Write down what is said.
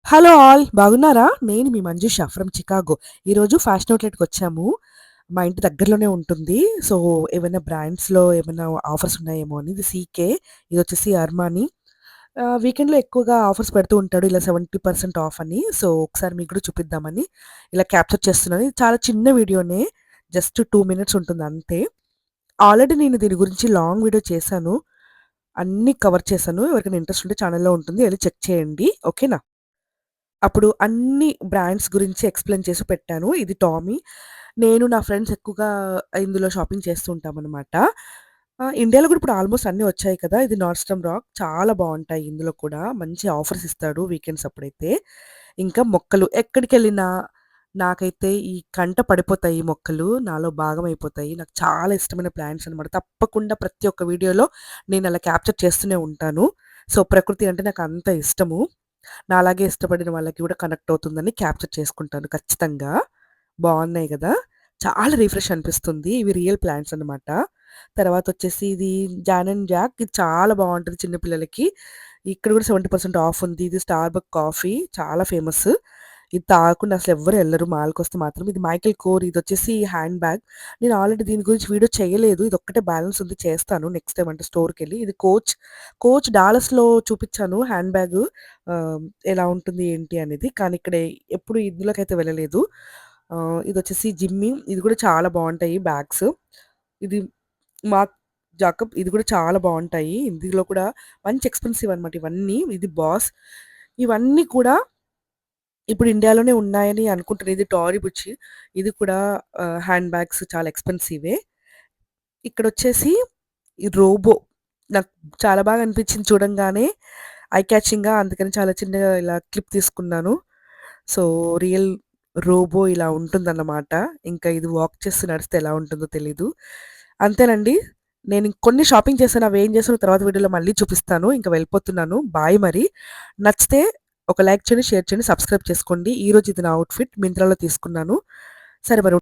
Hello all బాగున్నారా? నేను మీ Manjusha from Chicago. ఈరోజు ఫ్యాషన్ అవుట్‌లెట్‌కొచ్చాము. మా ఇంటి దగ్గరలోనే ఉంటుంది. సో, ఏవైనా బ్రాండ్స్‌లో ఏమైనా ఆఫర్స్ ఉన్నాయేమో అని. ఇది సీకే, ఇదొచ్చేసి అర్మానీ. వీకెండ్‌లో ఎక్కువగా ఆఫర్స్ పెడుతూ ఉంటాడు. ఇలా 70% ఆఫ్ అని. సో, ఒకసారి మీకు కూడా చూపిద్దామని ఇలా క్యాప్చర్ చేస్తున్నాను. ఇది చాలా చిన్న వీడియోనే. జస్ట్ 2 మినిట్స్ ఉంటుంది అంతే. ఆల్రెడీ నేను దీని గురించి లాంగ్ వీడియో చేశాను. అన్నీ కవర్ చేశాను. ఎవరికైనా ఇంట్రెస్ట్ ఉంటే ఛానెల్‌లో ఉంటుంది. ఎళ్లి చెక్ చేయండి. ఓకేనా? అప్పుడు అన్ని బ్రాండ్స్ గురించి ఎక్స్‌ప్లెయిన్ చేసి పెట్టాను. ఇది టామీ. నేను నా ఫ్రెండ్స్ ఎక్కువగా ఇందులో షాపింగ్ చేస్తూ ఉంటామనమాట. ఇండియాలో కూడా ఇప్పుడు ఆల్మోస్ట్ అన్నీ వచ్చాయి కదా! ఇది నార్డ్‌స్టర్మ్ రాక్ చాలా బావుంటాయి ఇందులో కూడా. మంచి ఆఫర్స్ ఇస్తాడు వీకెండ్స్ అప్పుడైతే. ఇంకా మొక్కలు ఎక్కడికెళ్ళినా నాకైతే ఈ కంట పడిపోతాయి ఈ మొక్కలు. నాలో భాగమైపోతాయి. నాకు చాలా ఇష్టమైన ప్లాంట్స్ అనమాట. తప్పకుండా ప్రతి ఒక్క వీడియోలో నేను అలా క్యాప్చర్ చేస్తూనే ఉంటాను. సో, ప్రకృతి అంటే నాకు అంత ఇష్టము. నాలాగే ఇష్టపడిన వాళ్ళకి కూడా కనెక్ట్ అవుతుందని క్యాప్చర్ చేసుకుంటాను ఖచ్చితంగా. బావున్నాయి గదా! చాలా రిఫ్రెష్ అనిపిస్తుంది. ఇవి రియల్ ప్లాంట్స్ అనమాట. తర్వాతొచ్చేసి ఇది జాన్ అండ్ జాక్ ఇది చాలా బావుంటది చిన్న పిల్లలకి. ఇక్కడ కూడా 70% ఆఫ్ ఉంది. ఇది స్టార్‌బక్ కాఫీ చాలా ఫేమస్. ఇది తాగకుండా అసలెవ్వరు ఎళ్ళరు మాల్‌కొస్తే మాత్రం. ఇది మైకెల్ కోర్ ఇదొచ్చేసి హ్యాండ్ బ్యాగ్. నేను ఆల్రెడీ దీని గురించి వీడియో చేయలేదు. ఇదొక్కటే బ్యాలెన్స్ ఉంది చేస్తాను నెక్స్ట్ టైమ్ అంటే స్టోర్‌కెళ్ళి. ఇది కోచ్ డాలస్‌లో చూపిచ్చాను హ్యాండ్ బ్యాగు. ఆహ్, ఎలా ఉంటుంది ఏంటి అనేది. కానీ ఇక్కడ ఎప్పుడు ఇందులోకైతే వెళ్ళలేదు. ఇదొచ్చేసి జిమ్మీ ఇది కూడా చాలా బావుంటాయి బ్యాగ్స్. ఇది మార్క్ జాకబ్ ఇది కూడా చాలా బావుంటాయి. ఇందులో కూడా మంచి ఎక్స్‌పెన్సివ్ అనమాట ఇవన్నీ. ఇది బాస్. ఇవన్నీ కూడా ఇప్పుడు ఇండియాలోనే ఉన్నాయని అనుకుంటున్నా. ఇది టారీ బుచ్చి. ఇది కూడా హ్యాండ్ బ్యాగ్స్ చాలా ఎక్స్‌పెన్సివే. ఇక్కడొచ్చేసి ఈ రోబో. నాకు చాలా బాగా అనిపించింది చూడంగానే. ఐ క్యాచింగ్‌గా అందుకని చాలా చిన్నగా ఇలా క్లిప్ తీసుకున్నాను. సో, రియల్ రోబో ఇలా ఉంటుందన్నమాట. ఇంకా ఇది వాక్ చేస్తూ నడిస్తే ఎలా ఉంటుందో తెలీదు. అంతేనండి. నేను ఇంకొన్ని షాపింగ్ చేశాను. అవేం చేశానో తర్వాత వీడియోలో మళ్ళీ చూపిస్తాను. ఇంక వెళ్ళిపోతున్నాను. బాయ్ మరి. నచ్చితే ఒక లైక్ చేయండి, షేర్ చేయండి, సబ్స్క్రైబ్ చేసుకోండి. ఈరోజు ఇది నా ఔట్‌ఫిట్ మింత్రాలో తీసుకున్నాను. సరే మరి